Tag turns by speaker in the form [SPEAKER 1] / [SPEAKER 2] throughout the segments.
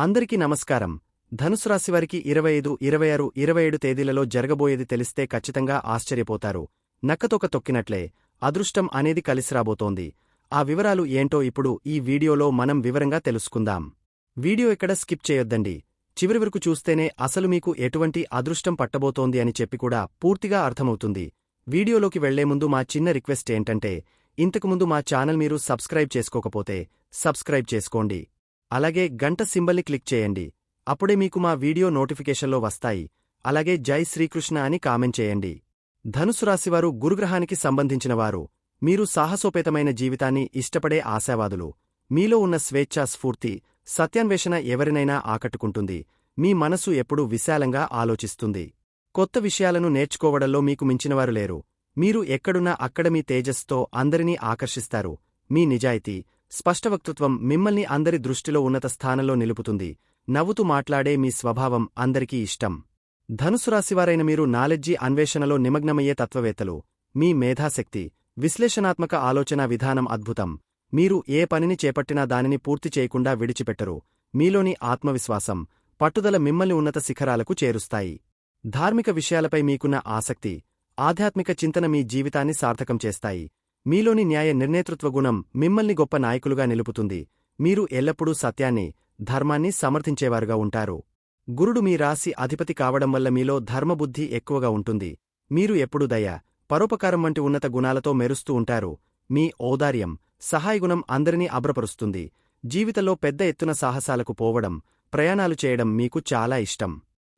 [SPEAKER 1] అందరికీ నమస్కారం. ధనుసు రాశివారికి 25, 26, 27 తేదీలలో జరగబోయేది తెలిస్తే ఖచ్చితంగా ఆశ్చర్యపోతారు. నక్కతోక తొక్కినట్లే అదృష్టం అనేది కలిసిరాబోతోంది. ఆ వివరాలు ఏంటో ఇప్పుడు ఈ వీడియోలో మనం వివరంగా తెలుసుకుందాం. వీడియో ఎక్కడ స్కిప్ చేయొద్దండి. చివరి వరకు చూస్తేనే అసలు మీకు ఎటువంటి అదృష్టం పట్టబోతోంది అని చెప్పి కూడా పూర్తిగా అర్థమవుతుంది. వీడియోలోకి వెళ్లే ముందు మా చిన్న రిక్వెస్ట్ ఏంటంటే, ఇంతకుముందు మా ఛానల్ మీరు సబ్స్క్రైబ్ చేసుకోకపోతే సబ్స్క్రైబ్ చేసుకోండి. అలాగే గంట సింబల్ని క్లిక్ చేయండి. అప్పుడే మీకు మా వీడియో నోటిఫికేషన్లో వస్తాయి. అలాగే జై శ్రీకృష్ణ అని కామెంట్ చేయండి. ధనుసు రాశివారు గురుగ్రహానికి సంబంధించినవారు. మీరు సాహసోపేతమైన జీవితాన్ని ఇష్టపడే ఆశావాదులు. మీలో ఉన్న స్వేచ్ఛా స్ఫూర్తి, సత్యాన్వేషణ ఎవరినైనా ఆకట్టుకుంటుంది. మీ మనసు ఎప్పుడూ విశాలంగా ఆలోచిస్తుంది. కొత్త విషయాలను నేర్చుకోవడంలో మీకు మించినవారు లేరు. మీరు ఎక్కడున్నా అక్కడ మీ తేజస్సుతో అందరినీ ఆకర్షిస్తారు. మీ నిజాయితీ, స్పష్టవక్తృత్వం మిమ్మల్ని అందరి దృష్టిలో ఉన్నత స్థానంలో నిలుపుతుంది. నవ్వుతూ మాట్లాడే మీ స్వభావం అందరికీ ఇష్టం. ధనుసు రాశివారైన మీరు నాలెడ్జి అన్వేషణలో నిమగ్నమయ్యే తత్వవేత్తలు. మీ మేధాశక్తి, విశ్లేషణాత్మక ఆలోచనా విధానం అద్భుతం. మీరు ఏ పనిని చేపట్టినా దానిని పూర్తి చేయకుండా విడిచిపెట్టరు. మీలోని ఆత్మవిశ్వాసం, పట్టుదల మిమ్మల్ని ఉన్నత శిఖరాలకు చేరుస్తాయి. ధార్మిక విషయాలపై మీకున్న ఆసక్తి, ఆధ్యాత్మిక చింతన మీ జీవితాన్ని సార్థకం చేస్తాయి. మీలోని న్యాయ నిర్ణేతృత్వ గుణం మిమ్మల్ని గొప్ప నాయకులుగా నిలుపుతుంది. మీరు ఎల్లప్పుడూ సత్యాన్ని, ధర్మాన్ని సమర్థించేవారుగా ఉంటారు. గురుడు మీ రాశి అధిపతి కావడం వల్ల మీలో ధర్మబుద్ధి ఎక్కువగా ఉంటుంది. మీరు ఎప్పుడూ దయ, పరోపకారం వంటి ఉన్నత గుణాలతో మెరుస్తూ ఉంటారు. మీ ఔదార్యం, సహాయగుణం అందరినీ అభ్రపరుస్తుంది. జీవితంలో పెద్ద ఎత్తున సాహసాలకు పోవడం, ప్రయాణాలు చేయడం మీకు చాలా ఇష్టం.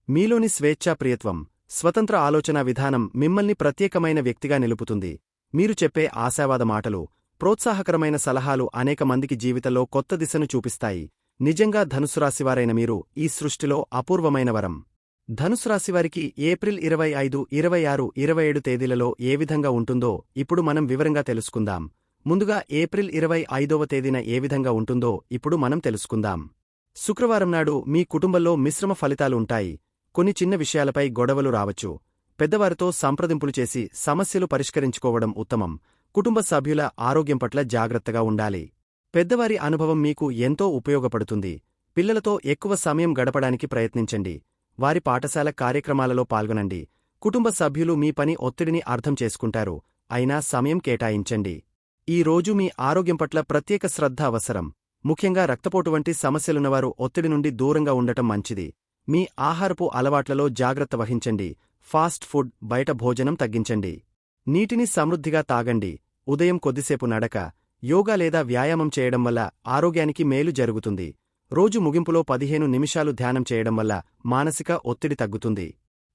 [SPEAKER 1] మీలోని స్వేచ్ఛాప్రియత్వం, స్వతంత్ర ఆలోచనా విధానం మిమ్మల్ని ప్రత్యేకమైన వ్యక్తిగా నిలుపుతుంది. మీరు చెప్పే ఆశావాద మాటలు, ప్రోత్సాహకరమైన సలహాలు అనేక మందికి జీవితంలో కొత్త దిశను చూపిస్తాయి. నిజంగా ధనుసురాశివారైన మీరు ఈ సృష్టిలో అపూర్వమైన వరం. ధనుసురాశివారికి ఏప్రిల్ 25, 26, 27 తేదీలలో ఏ విధంగా ఉంటుందో ఇప్పుడు మనం వివరంగా తెలుసుకుందాం. ముందుగా ఏప్రిల్ 25వ తేదీన ఏ విధంగా ఉంటుందో ఇప్పుడు మనం తెలుసుకుందాం. శుక్రవారం నాడు మీ కుటుంబంలో మిశ్రమ ఫలితాలు ఉంటాయి. కొన్ని చిన్న విషయాలపై గొడవలు రావచ్చు. పెద్దవారితో సంప్రదింపులు చేసి సమస్యలు పరిష్కరించుకోవడం ఉత్తమం. కుటుంబ సభ్యుల ఆరోగ్యం పట్ల జాగ్రత్తగా ఉండాలి. పెద్దవారి అనుభవం మీకు ఎంతో ఉపయోగపడుతుంది. పిల్లలతో ఎక్కువ సమయం గడపడానికి ప్రయత్నించండి. వారి పాఠశాల కార్యక్రమాలలో పాల్గొనండి. కుటుంబ సభ్యులు మీ పని ఒత్తిడిని అర్థం చేసుకుంటారు. అయినా సమయం కేటాయించండి. ఈ రోజు మీ ఆరోగ్యం పట్ల ప్రత్యేక శ్రద్ధ అవసరం. ముఖ్యంగా రక్తపోటు వంటి సమస్యలున్నవారు ఒత్తిడి నుండి దూరంగా ఉండటం మంచిది. మీ ఆహారపు అలవాట్లలో జాగ్రత్త వహించండి. ఫాస్ట్ ఫుడ్, బయట భోజనం తగ్గించండి. నీటిని సమృద్ధిగా తాగండి. ఉదయం కొద్దిసేపు నడక, యోగా లేదా వ్యాయామం చేయడం వల్ల ఆరోగ్యానికి మేలు జరుగుతుంది. రోజు ముగింపులో 15 నిమిషాలు ధ్యానం చేయడం వల్ల మానసిక ఒత్తిడి తగ్గుతుంది.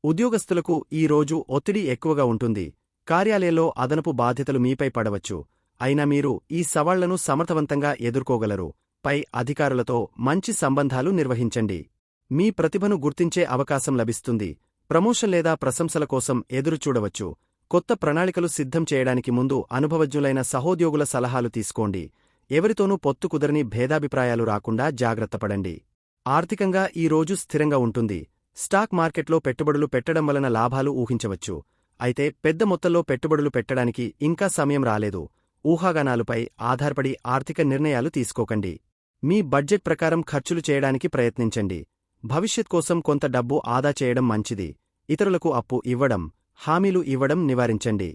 [SPEAKER 1] ఉద్యోగస్తులకు ఈ రోజు ఒత్తిడి ఎక్కువగా ఉంటుంది. కార్యాలయంలో అదనపు బాధ్యతలు మీపై పడవచ్చు. అయినా మీరు ఈ సవాళ్లను సమర్థవంతంగా ఎదుర్కోగలరు. పై అధికారులతో మంచి సంబంధాలు నిర్వహించండి. మీ ప్రతిభను గుర్తించే అవకాశం లభిస్తుంది. ప్రమోషన్ లేదా ప్రశంసల కోసం ఎదురుచూడవచ్చు. కొత్త ప్రణాళికలు సిద్ధం చేయడానికి ముందు అనుభవజ్ఞులైన సహోద్యోగుల సలహాలు తీసుకోండి. ఎవరితోనూ పొత్తు కుదరని భేదాభిప్రాయాలు రాకుండా జాగ్రత్తపడండి. ఆర్థికంగా ఈ రోజు స్థిరంగా ఉంటుంది. స్టాక్ మార్కెట్లో పెట్టుబడులు పెట్టడం వలన లాభాలు ఊహించవచ్చు. అయితే పెద్ద మొత్తంలో పెట్టుబడులు పెట్టడానికి ఇంకా సమయం రాలేదు. ఊహాగానాలపై ఆధారపడి ఆర్థిక నిర్ణయాలు తీసుకోకండి. మీ బడ్జెట్ ప్రకారం ఖర్చులు చేయడానికి ప్రయత్నించండి. భవిష్యత్ కోసం కొంత డబ్బు ఆదా చేయడం మంచిది. ఇతరులకు అప్పు ఇవ్వడం, హామీలు ఇవ్వడం నివారించండి.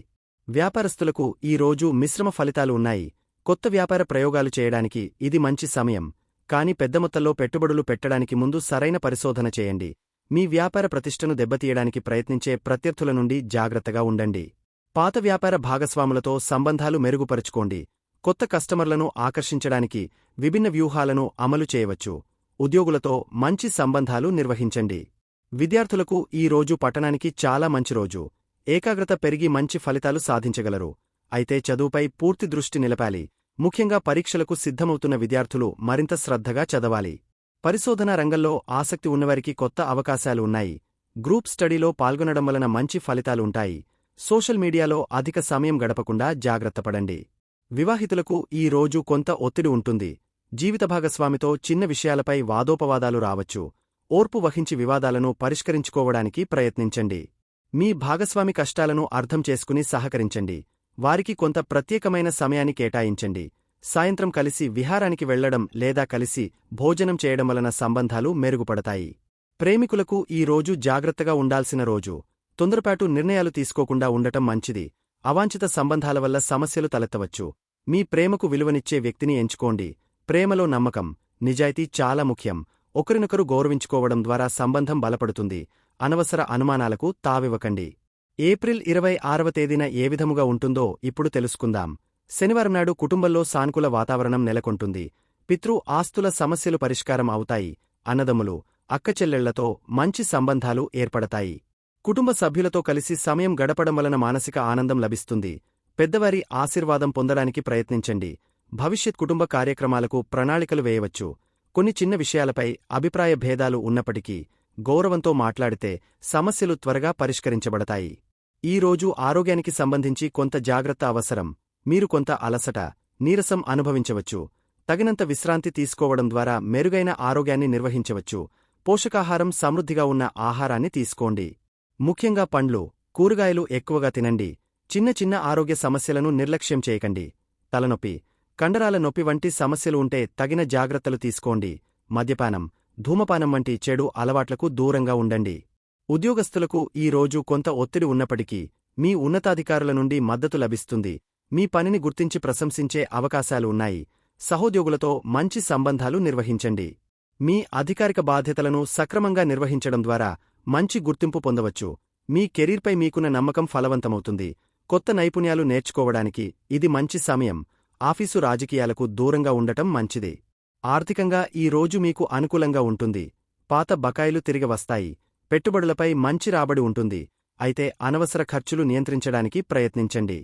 [SPEAKER 1] వ్యాపారస్తులకు ఈ రోజు మిశ్రమ ఫలితాలు ఉన్నాయి. కొత్త వ్యాపార ప్రయోగాలు చేయడానికి ఇది మంచి సమయం. కాని పెద్ద మొత్తంలో పెట్టుబడులు పెట్టడానికి ముందు సరైన పరిశోధన చేయండి. మీ వ్యాపార ప్రతిష్టను దెబ్బతీయడానికి ప్రయత్నించే ప్రత్యర్థుల నుండి జాగ్రత్తగా ఉండండి. పాత వ్యాపార భాగస్వాములతో సంబంధాలు మెరుగుపరుచుకోండి. కొత్త కస్టమర్లను ఆకర్షించడానికి విభిన్న వ్యూహాలను అమలు చేయవచ్చు. ఉద్యోగులతో మంచి సంబంధాలు నిర్వహించండి. విద్యార్థులకు ఈ రోజు పఠనానికి చాలా మంచి రోజు. ఏకాగ్రత పెరిగి మంచి ఫలితాలు సాధించగలరు. అయితే చదువుపై పూర్తి దృష్టి నిలపాలి. ముఖ్యంగా పరీక్షలకు సిద్ధమవుతున్న విద్యార్థులు మరింత శ్రద్ధగా చదవాలి. పరిశోధనా రంగంలో ఆసక్తి ఉన్నవారికి కొత్త అవకాశాలు ఉన్నాయి. గ్రూప్ స్టడీలో పాల్గొనడం వలన మంచి ఫలితాలుంటాయి. సోషల్ మీడియాలో అధిక సమయం గడపకుండా జాగ్రత్తపడండి. వివాహితులకు ఈ రోజు కొంత ఒత్తిడి ఉంటుంది. జీవిత భాగస్వామితో చిన్న విషయాలపై వాదోపవాదాలు రావచ్చు. ఓర్పు వహించి వివాదాలను పరిష్కరించుకోవడానికి ప్రయత్నించండి. మీ భాగస్వామి కష్టాలను అర్థం చేసుకుని సహకరించండి. వారికి కొంత ప్రత్యేకమైన సమయాన్ని కేటాయించండి. సాయంత్రం కలిసి విహారానికి వెళ్లడం లేదా కలిసి భోజనం చేయడం వలన సంబంధాలు మెరుగుపడతాయి. ప్రేమికులకు ఈ రోజు జాగ్రత్తగా ఉండాల్సిన రోజు. తొందరపాటు నిర్ణయాలు తీసుకోకుండా ఉండటం మంచిది. అవాంఛిత సంబంధాల వల్ల సమస్యలు తలెత్తవచ్చు. మీ ప్రేమకు విలువనిచ్చే వ్యక్తిని ఎంచుకోండి. ప్రేమలో నమ్మకం, నిజాయితీ చాలా ముఖ్యం. ఒకరినొకరు గౌరవించుకోవడం ద్వారా సంబంధం బలపడుతుంది. అనవసర అనుమానాలకు తావివ్వకండి. ఏప్రిల్ 26వ తేదీన ఏ విధముగా ఉంటుందో ఇప్పుడు తెలుసుకుందాం. శనివారం నాడు కుటుంబంలో సానుకూల వాతావరణం నెలకొంటుంది. పితృ ఆస్తుల సమస్యలు పరిష్కారం అవుతాయి. అన్నదమ్ములు, అక్కచెల్లెళ్లతో మంచి సంబంధాలు ఏర్పడతాయి. కుటుంబ సభ్యులతో కలిసి సమయం గడపడం వలన మానసిక ఆనందం లభిస్తుంది. పెద్దవారి ఆశీర్వాదం పొందడానికి ప్రయత్నించండి. భవిష్యత్ కుటుంబ కార్యక్రమాలకు ప్రణాళికలు వేయవచ్చు. కొన్ని చిన్న విషయాలపై అభిప్రాయ భేదాలు ఉన్నప్పటికీ గౌరవంతో మాట్లాడితే సమస్యలు త్వరగా పరిష్కరించబడతాయి. ఈ రోజు ఆరోగ్యానికి సంబంధించి కొంత జాగ్రత్త అవసరం. మీరు కొంత అలసట, నీరసం అనుభవించవచ్చు. తగినంత విశ్రాంతి తీసుకోవడం ద్వారా మెరుగైన ఆరోగ్యాన్ని నిర్వహించవచ్చు. పోషకాహారం సమృద్ధిగా ఉన్న ఆహారాన్ని తీసుకోండి. ముఖ్యంగా పండ్లు, కూరగాయలు ఎక్కువగా తినండి. చిన్న చిన్న ఆరోగ్య సమస్యలను నిర్లక్ష్యం చేయకండి. తలనొప్పి, కండరాల నొప్పి వంటి సమస్యలు ఉంటే తగిన జాగ్రత్తలు తీసుకోండి. మద్యపానం, ధూమపానం వంటి చెడు అలవాట్లకు దూరంగా ఉండండి. ఉద్యోగస్తులకు ఈ రోజు కొంత ఒత్తిడి ఉన్నప్పటికీ మీ ఉన్నతాధికారుల నుండి మద్దతు లభిస్తుంది. మీ పనిని గుర్తించి ప్రశంసించే అవకాశాలు ఉన్నాయి. సహోద్యోగులతో మంచి సంబంధాలు నిర్వహించండి. మీ అధికారిక బాధ్యతలను సక్రమంగా నిర్వహించడం ద్వారా మంచి గుర్తింపు పొందవచ్చు. మీ కెరీర్పై మీకున్న నమ్మకం ఫలవంతమవుతుంది. కొత్త నైపుణ్యాలు నేర్చుకోవడానికి ఇది మంచి సమయం. ఆఫీసు రాజకీయాలకు దూరంగా ఉండటం మంచిది. ఆర్థికంగా ఈ రోజు మీకు అనుకూలంగా ఉంటుంది. పాత బకాయిలు తిరిగి వస్తాయి. పెట్టుబడులపై మంచి రాబడి ఉంటుంది. అయితే అనవసర ఖర్చులు నియంత్రించడానికి ప్రయత్నించండి.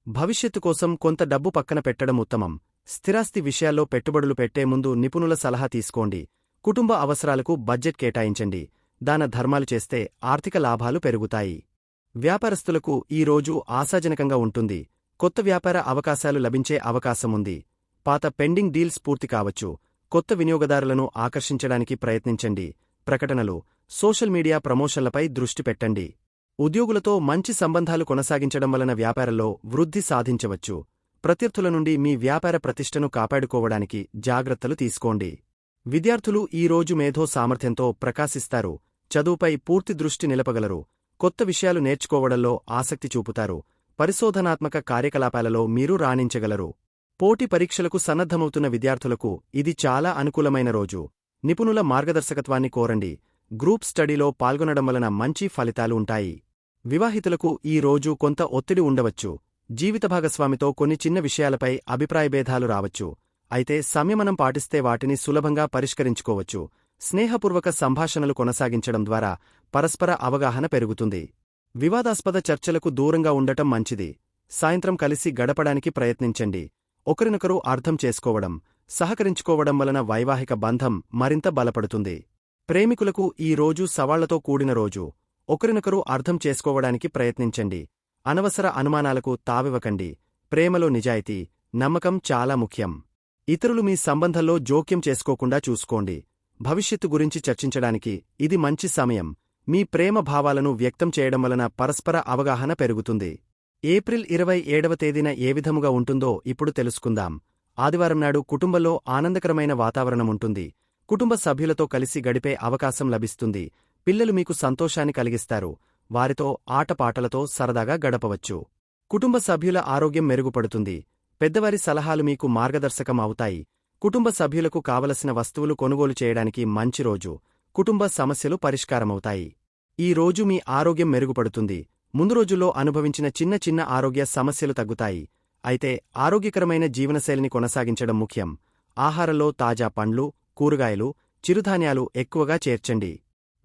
[SPEAKER 1] భవిష్యత్తు కోసం కొంత డబ్బు పక్కన పెట్టడం ఉత్తమం. స్థిరాస్తి విషయాల్లో పెట్టుబడులు పెట్టే ముందు నిపుణుల సలహా తీసుకోండి. కుటుంబ అవసరాలకు బడ్జెట్ కేటాయించండి. దాన ధర్మాలు చేస్తే ఆర్థిక లాభాలు పెరుగుతాయి. వ్యాపారస్తులకు ఈ రోజు ఆశాజనకంగా ఉంటుంది. కొత్త వ్యాపార అవకాశాలు లభించే అవకాశముంది. పాత పెండింగ్ డీల్స్ పూర్తి కావచ్చు. కొత్త వినియోగదారులను ఆకర్షించడానికి ప్రయత్నించండి. ప్రకటనలు, సోషల్ మీడియా ప్రమోషన్లపై దృష్టి పెట్టండి. ఉద్యోగులతో మంచి సంబంధాలు కొనసాగించడం వలన వ్యాపారంలో వృద్ధి సాధించవచ్చు. ప్రత్యర్థుల నుండి మీ వ్యాపార ప్రతిష్టను కాపాడుకోవడానికి జాగ్రత్తలు తీసుకోండి. విద్యార్థులు ఈ రోజు మేధో సామర్థ్యంతో ప్రకాశిస్తారు. చదువుపై పూర్తి దృష్టి నిలపగలరు. కొత్త విషయాలు నేర్చుకోవడంలో ఆసక్తి చూపుతారు. పరిశోధనాత్మక కార్యకలాపాలలో మీరు రాణించగలరు. పోటీ పరీక్షలకు సన్నద్ధమవుతున్న విద్యార్థులకు ఇది చాలా అనుకూలమైన రోజు. నిపుణుల మార్గదర్శకత్వాన్ని కోరండి. గ్రూప్ స్టడీలో పాల్గొనడం వలన మంచి ఫలితాలు ఉంటాయి. వివాహితులకు ఈ రోజు కొంత ఒత్తిడి ఉండవచ్చు. జీవిత భాగస్వామితో కొన్ని చిన్న విషయాలపై అభిప్రాయభేదాలు రావచ్చు. అయితే సంయమనం పాటిస్తే వాటిని సులభంగా పరిష్కరించుకోవచ్చు. స్నేహపూర్వక సంభాషణలు కొనసాగించడం ద్వారా పరస్పర అవగాహన పెరుగుతుంది. వివాదాస్పద చర్చలకు దూరంగా ఉండటం మంచిది. సాయంత్రం కలిసి గడపడానికి ప్రయత్నించండి. ఒకరినొకరు అర్థం చేసుకోవడం, సహకరించుకోవడం వలన వైవాహిక బంధం మరింత బలపడుతుంది. ప్రేమికులకు ఈ రోజు సవాళ్లతో కూడిన రోజు. ఒకరినొకరు అర్థం చేసుకోవడానికి ప్రయత్నించండి. అనవసర అనుమానాలకు తావివ్వకండి. ప్రేమలో నిజాయితీ, నమ్మకం చాలా ముఖ్యం. ఇతరులు మీ సంబంధంలో జోక్యం చేసుకోకుండా చూసుకోండి. భవిష్యత్తు గురించి చర్చించడానికి ఇది మంచి సమయం. మీ ప్రేమ భావాలను వ్యక్తం చేయడం వలన పరస్పర అవగాహన పెరుగుతుంది. ఏప్రిల్ 27వ తేదీన ఏ విధముగా ఉంటుందో ఇప్పుడు తెలుసుకుందాం. ఆదివారం నాడు కుటుంబంలో ఆనందకరమైన వాతావరణముంటుంది. కుటుంబ సభ్యులతో కలిసి గడిపే అవకాశం లభిస్తుంది. పిల్లలు మీకు సంతోషాన్ని కలిగిస్తారు. వారితో ఆటపాటలతో సరదాగా గడపవచ్చు. కుటుంబ సభ్యుల ఆరోగ్యం మెరుగుపడుతుంది. పెద్దవారి సలహాలు మీకు మార్గదర్శకం అవుతాయి. కుటుంబ సభ్యులకు కావలసిన వస్తువులు కొనుగోలు చేయడానికి మంచి రోజు. కుటుంబ సమస్యలు పరిష్కారమవుతాయి. ఈ రోజు మీ ఆరోగ్యం మెరుగుపడుతుంది. ముందు రోజుల్లో అనుభవించిన చిన్న చిన్న ఆరోగ్య సమస్యలు తగ్గుతాయి. అయితే ఆరోగ్యకరమైన జీవనశైలిని కొనసాగించడం ముఖ్యం. ఆహారంలో తాజా పండ్లు, కూరగాయలు, చిరుధాన్యాలు ఎక్కువగా చేర్చండి.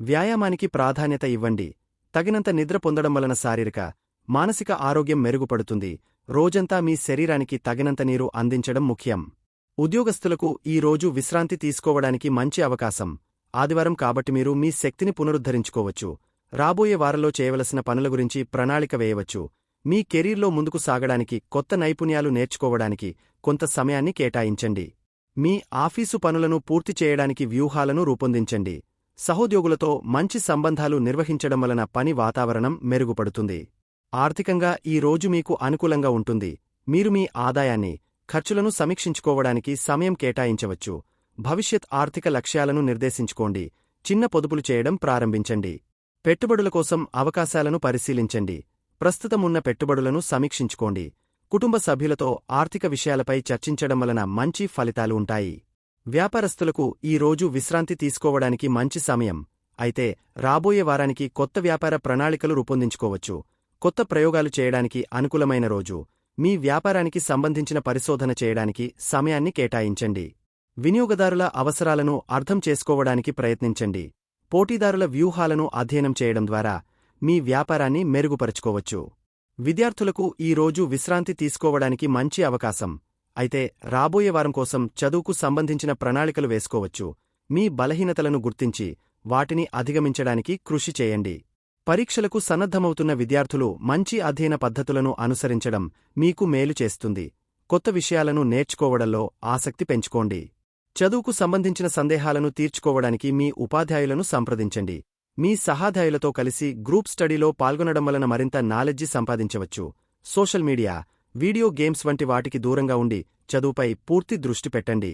[SPEAKER 1] వ్యాయామానికి ప్రాధాన్యత ఇవ్వండి. తగినంత నిద్ర పొందడం వలన శారీరక, మానసిక ఆరోగ్యం మెరుగుపడుతుంది. రోజంతా మీ శరీరానికి తగినంత నీరు అందించడం ముఖ్యం. ఉద్యోగస్తులకు ఈ రోజు విశ్రాంతి తీసుకోవడానికి మంచి అవకాశం. ఆదివారం కాబట్టి మీరు మీ శక్తిని పునరుద్ధరించుకోవచ్చు. రాబోయే వారంలో చేయవలసిన పనుల గురించి ప్రణాళిక వేయవచ్చు. మీ కెరీర్లో ముందుకు సాగడానికి, కొత్త నైపుణ్యాలు నేర్చుకోవడానికి కొంత సమయాన్ని కేటాయించండి. మీ ఆఫీసు పనులను పూర్తి చేయడానికి వ్యూహాలను రూపొందించండి. సహోద్యోగులతో మంచి సంబంధాలు నిర్వహించడం వలన పని వాతావరణం మెరుగుపడుతుంది. ఆర్థికంగా ఈ రోజు మీకు అనుకూలంగా ఉంటుంది. మీరు మీ ఆదాయాన్ని, ఖర్చులను సమీక్షించుకోవడానికి సమయం కేటాయించవచ్చు. భవిష్యత్ ఆర్థిక లక్ష్యాలను నిర్దేశించుకోండి. చిన్న పొదుపులు చేయడం ప్రారంభించండి. పెట్టుబడుల కోసం అవకాశాలను పరిశీలించండి. ప్రస్తుతమున్న పెట్టుబడులను సమీక్షించుకోండి. కుటుంబ సభ్యులతో ఆర్థిక విషయాలపై చర్చించడం వలన మంచి ఫలితాలు ఉంటాయి. వ్యాపారస్తులకు ఈ రోజు విశ్రాంతి తీసుకోవడానికి మంచి సమయం. అయితే రాబోయే వారానికి కొత్త వ్యాపార ప్రణాళికలు రూపొందించుకోవచ్చు. కొత్త ప్రయోగాలు చేయడానికి అనుకూలమైన రోజు. మీ వ్యాపారానికి సంబంధించిన పరిశోధన చేయడానికి సమయాన్ని కేటాయించండి. వినియోగదారుల అవసరాలను అర్థం చేసుకోవడానికి ప్రయత్నించండి. పోటీదారుల వ్యూహాలను అధ్యయనం చేయడం ద్వారా మీ వ్యాపారాన్ని మెరుగుపరుచుకోవచ్చు. విద్యార్థులకు ఈ రోజు విశ్రాంతి తీసుకోవడానికి మంచి అవకాశం. అయితే రాబోయే వారం కోసం చదువుకు సంబంధించిన ప్రణాళికలు వేసుకోవచ్చు. మీ బలహీనతలను గుర్తించి వాటిని అధిగమించడానికి కృషి చేయండి. పరీక్షలకు సన్నద్ధమవుతున్న విద్యార్థులు మంచి అధ్యయన పద్ధతులను అనుసరించడం మీకు మేలు చేస్తుంది. కొత్త విషయాలను నేర్చుకోవడంలో ఆసక్తి పెంచుకోండి. చదువుకు సంబంధించిన సందేహాలను తీర్చుకోవడానికి మీ ఉపాధ్యాయులను సంప్రదించండి. మీ సహాధ్యాయులతో కలిసి గ్రూప్ స్టడీలో పాల్గొనడం వలన మరింత నాలెడ్జి సంపాదించవచ్చు. సోషల్ మీడియా, వీడియో గేమ్స్ వంటి వాటికి దూరంగా ఉండి చదువుపై పూర్తి దృష్టి పెట్టండి.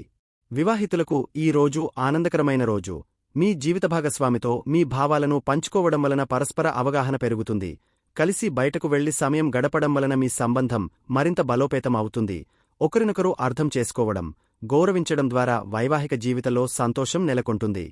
[SPEAKER 1] వివాహితులకు ఈ రోజు ఆనందకరమైన రోజు. మీ జీవిత భాగస్వామితో మీ భావాలను పంచుకోవడం వలన పరస్పర అవగాహన పెరుగుతుంది. కలిసి బయటకు వెళ్లి సమయం గడపడం వలన మీ సంబంధం మరింత బలోపేతం అవుతుంది. ఒకరినొకరు అర్థం చేసుకోవడం, గౌరవించడం ద్వారా వైవాహిక జీవితంలో సంతోషం నెలకొంటుంది.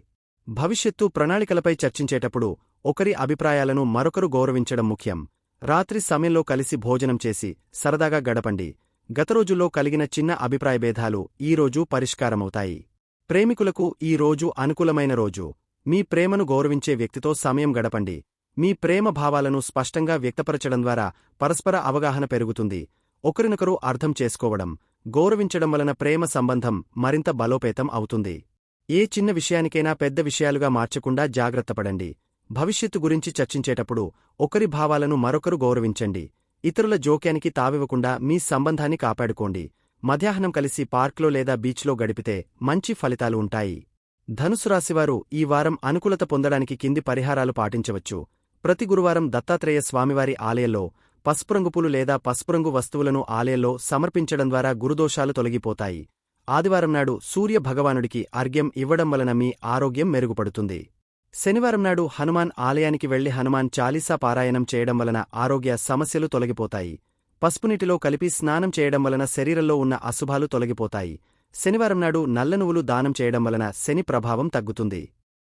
[SPEAKER 1] భవిష్యత్తు ప్రణాళికలపై చర్చించేటప్పుడు ఒకరి అభిప్రాయాలను మరొకరు గౌరవించడం ముఖ్యం. రాత్రి సమయంలో కలిసి భోజనం చేసి సరదాగా గడపండి. గత రోజుల్లో కలిగిన చిన్న అభిప్రాయభేదాలు ఈరోజు పరిష్కారమవుతాయి. ప్రేమికులకు ఈ రోజు అనుకూలమైన రోజు. మీ ప్రేమను గౌరవించే వ్యక్తితో సమయం గడపండి. మీ ప్రేమ భావాలను స్పష్టంగా వ్యక్తపరచడం ద్వారా పరస్పర అవగాహన పెరుగుతుంది. ఒకరినొకరు అర్థం చేసుకోవడం, గౌరవించడం వలన ప్రేమ సంబంధం మరింత బలోపేతం అవుతుంది. ఏ చిన్న విషయానికైనా పెద్ద విషయాలుగా మార్చకుండా జాగ్రత్తపడండి. భవిష్యత్తు గురించి చర్చించేటప్పుడు ఒకరి భావాలను మరొకరు గౌరవించండి. ఇతరుల జోక్యానికి తావివ్వకుండా మీ సంబంధాన్ని కాపాడుకోండి. మధ్యాహ్నం కలిసి పార్క్లో లేదా బీచ్లో గడిపితే మంచి ఫలితాలు ఉంటాయి. ధనుసు రాశివారు ఈ వారం అనుకూలత పొందడానికి కింది పరిహారాలు పాటించవచ్చు. ప్రతి గురువారం దత్తాత్రేయ స్వామివారి ఆలయంలో పసుపురంగు పూలు లేదా పసుపురంగు వస్తువులను ఆలయంలో సమర్పించడం ద్వారా గురుదోషాలు తొలగిపోతాయి. ఆదివారం నాడు సూర్య భగవానుడికి అర్ఘ్యం ఇవ్వడం వలన మీ ఆరోగ్యం మెరుగుపడుతుంది. శనివారం నాడు హనుమాన్ ఆలయానికి వెళ్లి హనుమాన్ చాలీసా పారాయణం చేయడం వలన ఆరోగ్య సమస్యలు తొలగిపోతాయి. పసుపునీటిలో కలిపి స్నానం చేయడం వలన శరీరంలో ఉన్న అశుభాలు తొలగిపోతాయి. శనివారం నాడు నల్ల నువ్వులు దానం చేయడం వలన శని ప్రభావం తగ్గుతుంది.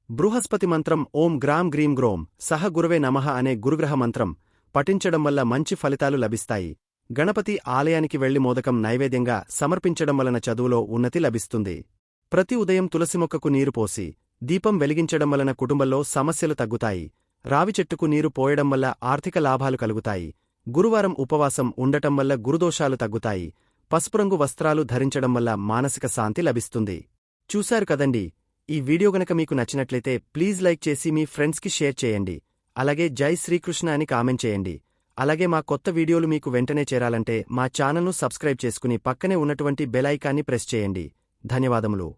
[SPEAKER 1] బృహస్పతి మంత్రం ఓం గ్రాం గ్రీం గ్రోం సహ గురవే నమః అనే గురుగ్రహ మంత్రం పఠించడం వల్ల మంచి ఫలితాలు లభిస్తాయి. గణపతి ఆలయానికి వెళ్లి మోదకం నైవేద్యంగా సమర్పించడం వలన చదువులో ఉన్నతి లభిస్తుంది. ప్రతి ఉదయం తులసి మొక్కకు నీరు పోసి దీపం వెలిగించడం వలన కుటుంబంలో సమస్యలు తగ్గుతాయి. రావి చెట్టుకు నీరు పోయడం వల్ల ఆర్థిక లాభాలు కలుగుతాయి. గురువారం ఉపవాసం ఉండటం వల్ల గురుదోషాలు తగ్గుతాయి. పసుపురంగు వస్త్రాలు ధరించడం వల్ల మానసిక శాంతి లభిస్తుంది. చూశారు కదండి. ఈ వీడియో గనక మీకు నచ్చినట్లయితే ప్లీజ్ లైక్ చేసి మీ ఫ్రెండ్స్కి షేర్ చేయండి. అలాగే జై శ్రీకృష్ణ అని కామెంట్ చేయండి. అలాగే మా కొత్త వీడియోలు మీకు వెంటనే చేరాలంటే మా ఛానల్ను సబ్స్క్రైబ్ చేసుకుని పక్కనే ఉన్నటువంటి బెల్ ఐకాన్ని ప్రెస్ చేయండి. ధన్యవాదములు.